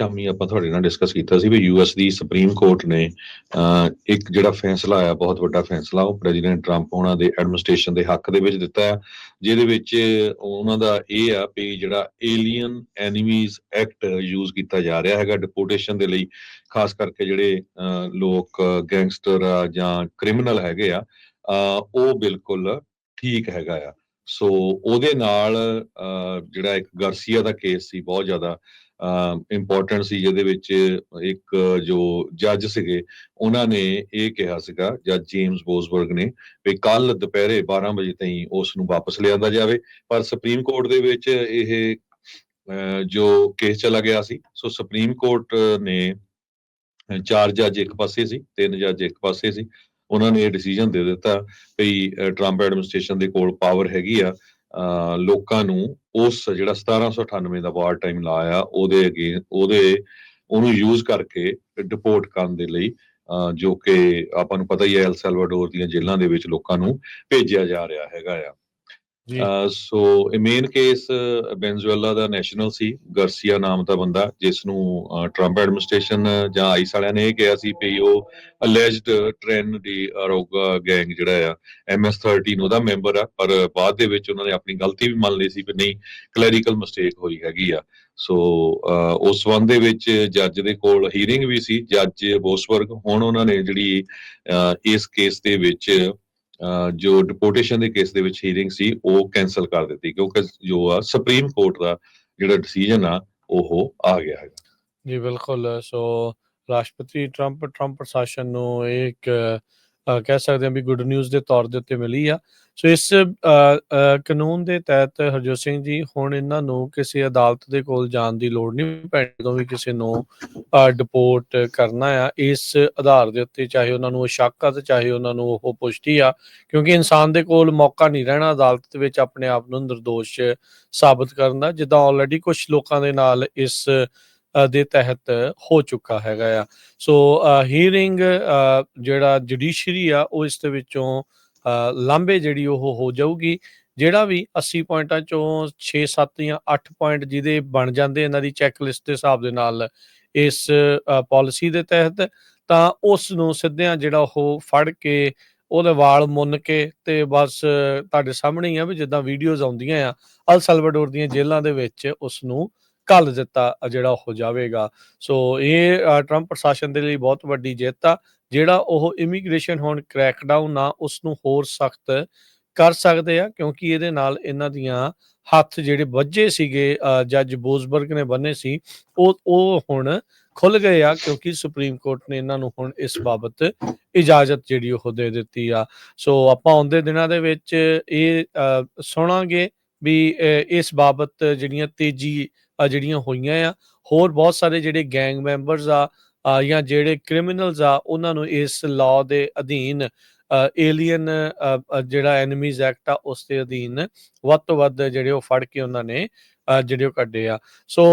ਸ਼ਾਮੀ ਆਪਾਂ ਤੁਹਾਡੇ ਨਾਲ ਡਿਸਕਸ ਕੀਤਾ ਸੀ ਵੀ ਯੂਐਸ ਦੀ ਸੁਪਰੀਮ ਕੋਰਟ ਨੇ ਇੱਕ ਜਿਹੜਾ ਫੈਸਲਾ ਆਇਆ, ਬਹੁਤ ਵੱਡਾ ਫੈਸਲਾ, ਉਹ ਪ੍ਰੈਜ਼ੀਡੈਂਟ ਟਰੰਪ ਉਹਨਾਂ ਦੇ ਐਡਮਿਨਿਸਟ੍ਰੇਸ਼ਨ ਦੇ ਹੱਕ ਦੇ ਵਿੱਚ ਦਿੱਤਾ ਹੈ, ਜਿਹਦੇ ਵਿੱਚ ਉਹਨਾਂ ਦਾ ਇਹ ਆ ਵੀ ਜਿਹੜਾ ਏਲੀਅਨ ਐਨੀਮੀਜ਼ ਐਕਟ ਯੂਜ਼ ਕੀਤਾ ਜਾ ਰਿਹਾ ਹੈਗਾ ਡਿਪੋਰਟੇਸ਼ਨ ਦੇ ਲਈ, ਖਾਸ ਕਰਕੇ ਜਿਹੜੇ ਲੋਕ ਗੈਂਗਸਟਰ ਆ ਜਾਂ ਕ੍ਰਿਮੀਨਲ ਹੈਗੇ ਆ, ਉਹ ਬਿਲਕੁਲ ਠੀਕ ਹੈਗਾ ਆ। ਸੋ ਉਹਦੇ ਨਾਲ ਜਿਹੜਾ ਇੱਕ ਗਾਰਸੀਆ ਦਾ ਕੇਸ ਸੀ, ਬਹੁਤ ਜ਼ਿਆਦਾ ਇੰਪੋਰਟੈਂਟ ਸੀ, ਜਿਹਦੇ ਵਿੱਚ ਇੱਕ ਜੋ ਜੱਜ ਸੀਗੇ ਉਹਨਾਂ ਨੇ ਇਹ ਕਿਹਾ ਸੀਗਾ, ਜੱਜ ਜੇਮਸ ਬੋਸਬਰਗ ਨੇ, ਵੀ ਕੱਲ ਦੁਪਹਿਰੇ 12 ਵਜੇ ਤਾਈਂ ਉਸ ਨੂੰ ਵਾਪਸ ਲਿਆਂਦਾ ਜਾਵੇ। ਪਰ ਸੁਪਰੀਮ ਕੋਰਟ ਦੇ ਵਿੱਚ ਇਹ ਜੋ ਕੇਸ ਚਲਾ ਗਿਆ ਸੀ, ਸੋ ਸੁਪਰੀਮ ਕੋਰਟ ਨੇ 4 ਜੱਜ ਇੱਕ ਪਾਸੇ ਸੀ, 3 ਜੱਜ ਇੱਕ ਪਾਸੇ ਸੀ, ਉਹਨਾਂ ਨੇ ਇਹ ਡਿਸੀਜਨ ਦੇ ਦਿੱਤਾ ਵੀ ਟਰੰਪ ਐਡਮਿਨਿਸਟ੍ਰੇਸ਼ਨ ਦੇ ਕੋਲ ਪਾਵਰ ਹੈਗੀ ਆ ਲੋਕਾਂ ਨੂੰ ਉਸ ਜਿਹੜਾ 1798 ਦਾ ਵਾਰ ਟਾਈਮ ਲਾ ਆ ਉਹਨੂੰ ਯੂਜ਼ ਕਰਕੇ ਡਿਪੋਰਟ ਕਰਨ ਦੇ ਲਈ, ਜੋ ਕਿ ਆਪਾਂ ਨੂੰ ਪਤਾ ਹੀ ਹੈ ਐਲ ਸੈਲਵਾਡੋਰ ਦੀਆਂ ਜੇਲ੍ਹਾਂ ਦੇ ਵਿੱਚ ਲੋਕਾਂ ਨੂੰ ਭੇਜਿਆ ਜਾ ਰਿਹਾ ਹੈਗਾ ਆ। ਸੋ ਇਹ ਮੇਨ ਕੇਸ ਵੈਨਜ਼ੂਏਲਾ ਦਾ ਨੈਸ਼ਨਲ ਸੀ, ਗਾਰਸੀਆ ਨਾਮ ਦਾ ਬੰਦਾ, ਜਿਸ ਨੂੰ ਟਰੰਪ ਐਡਮਿਨਿਸਟ੍ਰੇਸ਼ਨ ਜਾਂ ਆਈਸ ਵਾਲਿਆਂ ਨੇ ਇਹ ਕਿਹਾ ਸੀ ਵੀ ਉਹ ਅਲੈਜਡ ਟ੍ਰੈਨ ਦੀ ਅਰੋਗਾ ਗੈਂਗ ਜਿਹੜਾ ਆ MS-13 ਉਹਦਾ ਮੈਂਬਰ ਆ, ਪਰ ਬਾਅਦ ਦੇ ਵਿੱਚ ਉਹਨਾਂ ਨੇ ਆਪਣੀ ਗਲਤੀ ਵੀ ਮੰਨ ਲਈ ਸੀ ਵੀ ਨਹੀਂ, ਕਲੈਰੀਕਲ ਮਿਸਟੇਕ ਹੋਈ ਹੈਗੀ ਆ। ਸੋ ਉਸ ਸੰਬੰਧ ਦੇ ਵਿੱਚ ਜੱਜ ਦੇ ਕੋਲ ਹੀਅਰਿੰਗ ਵੀ ਸੀ, ਜੱਜ ਬੋਸਬਰਗ। ਹੁਣ ਉਹਨਾਂ ਨੇ ਜਿਹੜੀ ਇਸ ਕੇਸ ਦੇ ਵਿੱਚ ਜੋ ਡਿਪੋਰਟੇਸ਼ਨ ਦੇ ਕੇਸ ਦੇ ਵਿੱਚ ਹੀਅਰਿੰਗ ਸੀ ਉਹ ਕੈਂਸਲ ਕਰ ਦਿੱਤੀ, ਕਿਉਂਕਿ ਜੋ ਆ ਸੁਪਰੀਮ ਕੋਰਟ ਦਾ ਜਿਹੜਾ ਡਿਸੀਜਨ ਆ ਉਹ ਆ ਗਿਆ ਹੈਗਾ। ਜੀ ਬਿਲਕੁਲ। ਸੋ ਰਾਸ਼ਟਰਪਤੀ ਟਰੰਪ ਪ੍ਰਸ਼ਾਸਨ ਨੂੰ ਇੱਕ ਕਹਿ ਸਕਦੇ ਹਾਂ ਵੀ ਗੁੱਡ ਨਿਊਜ਼ ਦੇ ਤੌਰ ਦੇ ਉੱਤੇ ਮਿਲੀ ਆ। ਸੋ ਇਸ ਕਾਨੂੰਨ ਦੇ ਤਹਿਤ ਹਰਜੋਤ ਸਿੰਘ ਜੀ, ਹੁਣ ਇਹਨਾਂ ਨੂੰ ਕਿਸੇ ਅਦਾਲਤ ਦੇ ਕੋਲ ਜਾਣ ਦੀ ਲੋੜ ਨਹੀਂ ਪੈਣੀ ਜਦੋਂ ਵੀ ਕਿਸੇ ਨੂੰ ਡਿਪੋਰਟ ਕਰਨਾ ਆ। ਇਸ ਆਧਾਰ ਦੇ ਉੱਤੇ ਚਾਹੇ ਉਹਨਾਂ ਨੂੰ ਸ਼ੱਕ ਆ ਤੇ ਚਾਹੇ ਉਹਨਾਂ ਨੂੰ ਉਹ ਪੁਸ਼ਟੀ ਆ, ਕਿਉਂਕਿ ਇਨਸਾਨ ਦੇ ਕੋਲ ਮੌਕਾ ਨਹੀਂ ਰਹਿਣਾ ਅਦਾਲਤ ਦੇ ਵਿੱਚ ਆਪਣੇ ਆਪ ਨੂੰ ਨਿਰਦੋਸ਼ ਸਾਬਤ ਕਰਨ ਦਾ, ਜਿੱਦਾਂ ਆਲਰੇਡੀ ਕੁਛ ਲੋਕਾਂ ਦੇ ਨਾਲ ਇਸ ਦੇ ਤਹਿਤ ਹੋ ਚੁੱਕਾ ਹੈਗਾ ਆ। ਸੋ ਹੀਅਰਿੰਗ ਜਿਹੜਾ ਜੁਡੀਸ਼ਰੀ ਆ ਉਹ ਇਸ ਦੇ ਵਿੱਚੋਂ ਲਾਂਭੇ ਜਿਹੜੀ ਉਹ ਹੋ ਜਾਊਗੀ। ਜਿਹੜਾ ਵੀ 80 ਪੁਆਇੰਟਾਂ ਚੋਂ 6-7 ਜਾਂ 8 ਪੁਆਇੰਟ ਜਿਹਦੇ ਬਣ ਜਾਂਦੇ ਇਹਨਾਂ ਦੀ ਚੈੱਕਲਿਸਟ ਦੇ ਹਿਸਾਬ ਦੇ ਨਾਲ ਇਸ ਪਾਲਿਸੀ ਦੇ ਤਹਿਤ, ਤਾਂ ਉਸ ਨੂੰ ਸਿੱਧਿਆਂ ਜਿਹੜਾ ਉਹ ਫੜ ਕੇ ਉਹਦੇ ਵਾਲ ਮੁੰਨ ਕੇ ਤੇ ਬਸ ਤੁਹਾਡੇ ਸਾਹਮਣੇ ਹੀ ਆ ਵੀ ਜਿੱਦਾਂ ਵੀਡੀਓਜ਼ ਆਉਂਦੀਆਂ ਆ, ਅਲ ਸੈਲਵਾਡੋਰ ਦੀਆਂ ਜੇਲ੍ਹਾਂ ਦੇ ਵਿੱਚ ਉਸ ਨੂੰ ਘੱਲ ਦਿੱਤਾ ਜਿਹੜਾ ਉਹ ਜਾਵੇਗਾ। ਸੋ ਇਹ ਟਰੰਪ ਪ੍ਰਸ਼ਾਸਨ ਦੇ ਲਈ ਬਹੁਤ ਵੱਡੀ ਜਿੱਤ ਆ। ਜਿਹੜਾ ਉਹ ਇਮੀਗ੍ਰੇਸ਼ਨ ਹੁਣ ਕ੍ਰੈਕਡਾਊਨ ਆ ਉਸ ਨੂੰ ਹੋਰ ਸਖਤ ਕਰ ਸਕਦੇ ਆ, ਕਿਉਂਕਿ ਇਹਦੇ ਨਾਲ ਇਹਨਾਂ ਦੀਆਂ ਹੱਥ ਜਿਹੜੇ ਵੱਜੇ ਸੀਗੇ ਜੱਜ ਬੋਸਬਰਗ ਨੇ ਬੰਨੇ ਸੀ ਉਹ ਹੁਣ ਖੁੱਲ ਗਏ ਆ, ਕਿਉਂਕਿ ਸੁਪਰੀਮ ਕੋਰਟ ਨੇ ਇਹਨਾਂ ਨੂੰ ਹੁਣ ਇਸ ਬਾਬਤ ਇਜਾਜ਼ਤ ਜਿਹੜੀ ਉਹ ਦੇ ਦਿੱਤੀ ਆ। ਸੋ ਆਪਾਂ ਆਉਂਦੇ ਦਿਨਾਂ ਦੇ ਵਿੱਚ ਇਹ ਸੁਣਾਂਗੇ ਵੀ ਇਸ ਬਾਬਤ ਜਿਹੜੀਆਂ ਤੇਜ਼ੀ ਜਿਹੜੀਆਂ ਹੋਈਆਂ ਆ, ਹੋਰ ਬਹੁਤ ਸਾਰੇ ਜਿਹੜੇ ਗੈਂਗ ਮੈਂਬਰਸ ਆ ਜਾਂ ਜਿਹੜੇ ਕ੍ਰਿਮੀਨਲਸ ਆ ਉਹਨਾਂ ਨੂੰ ਇਸ ਲਾਅ ਦੇ ਅਧੀਨ ਏਲੀਅਨ ਜਿਹੜਾ ਐਨੀਮੀਜ਼ ਐਕਟ ਆ ਉਸ ਦੇ ਅਧੀਨ ਵੱਧ ਤੋਂ ਵੱਧ ਜਿਹੜੇ ਉਹ ਫੜ ਕੇ ਉਹਨਾਂ ਨੇ ਜਿਹੜੇ ਉਹ ਕੱਢੇ ਆ। ਸੋ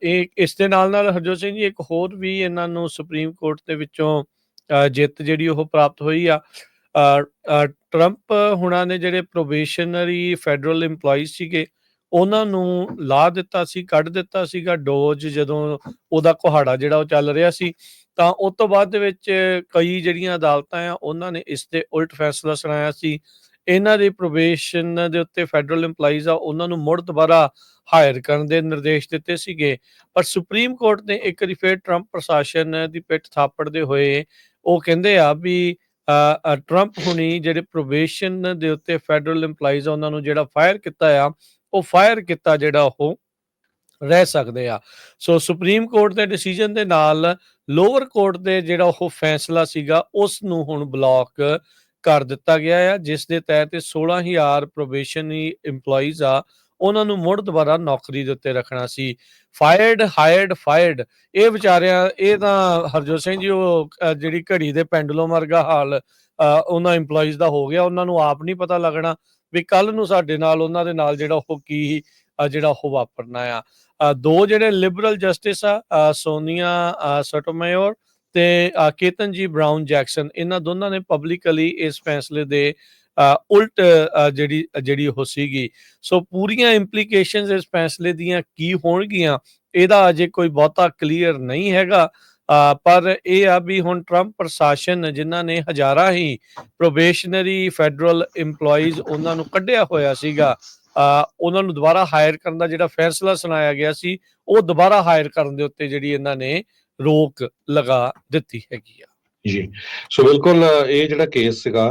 ਇਹ ਇਸ ਦੇ ਨਾਲ ਹਰਜੋਤ ਸਿੰਘ ਜੀ ਇੱਕ ਹੋਰ ਵੀ ਇਹਨਾਂ ਨੂੰ ਸੁਪਰੀਮ ਕੋਰਟ ਦੇ ਵਿੱਚੋਂ ਜਿੱਤ ਜਿਹੜੀ ਉਹ ਪ੍ਰਾਪਤ ਹੋਈ ਆ। ਟਰੰਪ ਹੁਣਾਂ ਨੇ ਜਿਹੜੇ ਪ੍ਰੋਬੇਸ਼ਨਰੀ ਫੈਡਰਲ ਇੰਪਲੋਈਜ਼ ਸੀਗੇ ਉਹਨਾਂ ਨੂੰ ਲਾ ਦਿੱਤਾ ਸੀ, ਕੱਢ ਦਿੱਤਾ ਸੀਗਾ ਡੋਜ, ਜਦੋਂ ਉਹਦਾ ਕੁਹਾੜਾ ਜਿਹੜਾ ਉਹ ਚੱਲ ਰਿਹਾ ਸੀ। ਤਾਂ ਉਸ ਤੋਂ ਬਾਅਦ ਦੇ ਵਿੱਚ ਕਈ ਜਿਹੜੀਆਂ ਅਦਾਲਤਾਂ ਆ ਉਹਨਾਂ ਨੇ ਇਸ ਦੇ ਉਲਟ ਫੈਸਲਾ ਸੁਣਾਇਆ ਸੀ। ਇਹਨਾਂ ਦੀ ਪ੍ਰੋਬੇਸ਼ਨ ਦੇ ਉੱਤੇ ਫੈਡਰਲ ਇੰਪਲਾਈਜ਼ ਆ ਉਹਨਾਂ ਨੂੰ ਮੁੜ ਦੁਬਾਰਾ ਹਾਇਰ ਕਰਨ ਦੇ ਨਿਰਦੇਸ਼ ਦਿੱਤੇ ਸੀਗੇ, ਪਰ ਸੁਪਰੀਮ ਕੋਰਟ ਨੇ ਇੱਕ ਵਾਰੀ ਫਿਰ ਟਰੰਪ ਪ੍ਰਸ਼ਾਸਨ ਦੀ ਪਿੱਠ ਥਾਪੜਦੇ ਹੋਏ ਉਹ ਕਹਿੰਦੇ ਆ ਵੀ ਟਰੰਪ ਹੁਣੀ ਜਿਹੜੇ ਪ੍ਰੋਬੇਸ਼ਨ ਦੇ ਉੱਤੇ ਫੈਡਰਲ ਇੰਪਲਾਈਜ਼ ਆ ਉਹਨਾਂ ਨੂੰ ਜਿਹੜਾ ਫਾਇਰ ਕੀਤਾ ਆ ਉਹ ਫਾਇਰ ਕੀਤਾ ਜਿਹੜਾ ਉਹ ਰਹਿ ਸਕਦੇ ਆ। ਸੋ ਸੁਪਰੀਮ ਕੋਰਟ ਦੇ ਡਿਸੀਜਨ ਦੇ ਨਾਲ ਲੋਅਰ ਕੋਰਟ ਦੇ ਜਿਹੜਾ ਉਹ ਫੈਸਲਾ ਸੀਗਾ ਉਸ ਨੂੰ ਹੁਣ ਬਲੌਕ ਕਰ ਦਿੱਤਾ ਗਿਆ ਆ, ਜਿਸ ਦੇ ਤਹਿਤ 16,000 ਪ੍ਰੋਬੇਸ਼ਨਰੀ ਇੰਪਲੋਈਜ਼ ਆ ਉਹਨਾਂ ਨੂੰ ਮੁੜ ਦੁਬਾਰਾ ਨੌਕਰੀ ਦੇ ਉੱਤੇ ਰੱਖਣਾ ਸੀ। ਹਾਇਰਡ ਇਹ ਵਿਚਾਰਿਆਂ, ਇਹ ਤਾਂ ਹਰਜੋਤ ਸਿੰਘ ਜੀ ਉਹ ਜਿਹੜੀ ਘੜੀ ਦੇ ਪੈਂਡੂਲਮ ਵਰਗਾ ਹਾਲ ਉਹਨਾਂ ਇੰਪਲੋਈਜ਼ ਦਾ ਹੋ ਗਿਆ। ਉਹਨਾਂ ਨੂੰ ਆਪ ਨਹੀਂ ਪਤਾ ਲੱਗਣਾ ਵੀ ਕੱਲ ਨੂੰ ਸਾਡੇ ਨਾਲ ਉਹਨਾਂ ਦੇ ਨਾਲ ਜਿਹੜਾ ਉਹ ਕੀ ਜਿਹੜਾ ਉਹ ਵਾਪਰਨਾ ਆ। ਦੋ ਜਿਹੜੇ ਲਿਬਰਲ ਜਸਟਿਸ ਆ ਸੋਨੀਆ ਸੋਟੋਮੇਯਰ ਤੇ ਕੇਤਨ ਬਰਾਊਨ ਜੈਕਸਨ, ਇਹਨਾਂ ਦੋਨਾਂ ਨੇ ਪਬਲਿਕਲੀ ਇਸ ਫੈਸਲੇ ਦੇ ਉਲਟ ਜਿਹੜੀ ਉਹ ਸੀਗੀ। ਸੋ ਪੂਰੀਆਂ ਇੰਪਲੀਕੇਸ਼ਨਸ ਇਸ ਫੈਸਲੇ ਦੀਆਂ ਕੀ ਹੋਣਗੀਆਂ ਇਹਦਾ ਅਜੇ ਕੋਈ ਬਹੁਤਾ ਕਲੀਅਰ ਨਹੀਂ ਹੈਗਾ। ਪਰ ਇਹ ਆ ਵੀ ਹੁਣ ਟਰੰਪ ਪ੍ਰਸ਼ਾਸਨ ਜਿਨ੍ਹਾਂ ਨੇ ਹਜ਼ਾਰਾਂ ਹੀ ਪ੍ਰੋਬੇਸ਼ਨਰੀ ਫੈਡਰਲ EMPLOYEES ਉਹਨਾਂ ਨੂੰ ਕੱਢਿਆ ਹੋਇਆ ਸੀਗਾ, ਉਹਨਾਂ ਨੂੰ ਦੁਬਾਰਾ ਹਾਇਰ ਕਰਨ ਦਾ ਜਿਹੜਾ ਫੈਸਲਾ ਸੁਣਾਇਆ ਗਿਆ ਸੀ, ਉਹ ਦੁਬਾਰਾ ਹਾਇਰ ਕਰਨ ਦੇ ਉੱਤੇ ਜਿਹੜੀ ਇਹਨਾਂ ਨੇ ਰੋਕ ਲਗਾ ਦਿੱਤੀ ਹੈਗੀ ਆ। ਜੀ, ਸੋ ਬਿਲਕੁਲ ਇਹ ਜਿਹੜਾ ਕੇਸ ਸੀਗਾ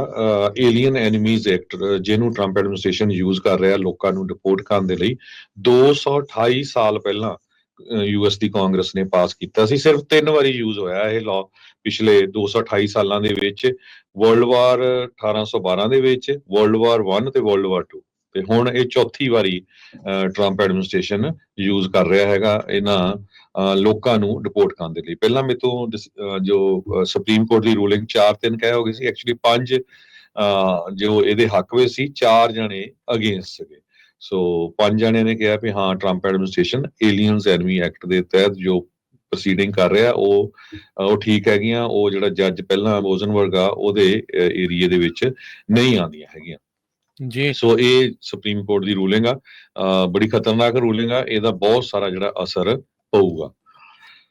ਏਲੀਅਨ ਐਨੀਮੀਜ਼ ਐਕਟ, ਜਿਹਨੂੰ ਟਰੰਪ ਐਡਮਿਨਿਸਟ੍ਰੇਸ਼ਨ ਯੂਜ਼ ਕਰ ਰਿਹਾ ਲੋਕਾਂ ਨੂੰ ਡਿਪੋਰਟ ਕਰਨ ਦੇ ਲਈ, 228 ਸਾਲ ਪਹਿਲਾਂ ਯੂਐਸ ਦੀ ਕਾਂਗਰਸ ਨੇ ਪਾਸ ਕੀਤਾ ਸੀ। ਸਿਰਫ 3 ਵਾਰੀ ਯੂਜ਼ ਹੋਇਆ ਇਹ ਲਾਅ ਪਿਛਲੇ 228 ਸਾਲਾਂ ਦੇ ਵਿੱਚ, ਵਰਲਡ ਵਾਰ 1812 ਦੇ ਵਿੱਚ, ਵਰਲਡ ਵਾਰ 1 ਤੇ ਵਰਲਡ ਵਾਰ 2, ਤੇ ਹੁਣ ਇਹ ਚੌਥੀ ਵਾਰੀ ਟਰੰਪ ਐਡਮਿਨਿਸਟ੍ਰੇਸ਼ਨ ਯੂਜ਼ ਕਰ ਰਿਹਾ ਹੈਗਾ ਇਹਨਾਂ ਲੋਕਾਂ ਨੂੰ ਡਿਪੋਰਟ ਕਰਨ ਦੇ ਲਈ। ਪਹਿਲਾਂ ਮੇਰੇ ਤੋਂ ਜੋ ਸੁਪਰੀਮ ਕੋਰਟ ਦੀ ਰੂਲਿੰਗ 4-3 ਕਹਿ ਹੋ ਗਈ ਸੀ, ਐਕਚੁਅਲੀ 5 ਜੋ ਇਹਦੇ ਹੱਕ ਵਿੱਚ ਸੀ, 4 ਜਣੇ ਅਗੇਂਸਟ ਸੀਗੇ। ਸੋ 5 ਜਣਿਆਂ ਨੇ ਕਿਹਾ ਵੀ ਹਾਂ Trump administration aliens enemy act ਦੇ ਤਹਿਤ ਜੋ ਪ੍ਰੋਸੀਡਿੰਗ ਕਰ ਰਿਹਾ ਉਹ ਠੀਕ ਹੈਗੀਆਂ, ਉਹ ਜਿਹੜਾ ਜੱਜ ਪਹਿਲਾਂ ਰੋਜ਼ਨਬਰਗ ਆ ਉਹਦੇ ਏਰੀਏ ਦੇ ਵਿੱਚ ਨਹੀਂ ਆਉਂਦੀਆਂ ਹੈਗੀਆਂ ਜੀ। ਸੋ ਇਹ ਸੁਪਰੀਮ ਕੋਰਟ ਦੀ ਰੂਲਿੰਗ ਆ, ਬੜੀ ਖਤਰਨਾਕ ਰੂਲਿੰਗ ਆ, ਇਹਦਾ ਬਹੁਤ ਸਾਰਾ ਜਿਹੜਾ ਅਸਰ ਪਊਗਾ।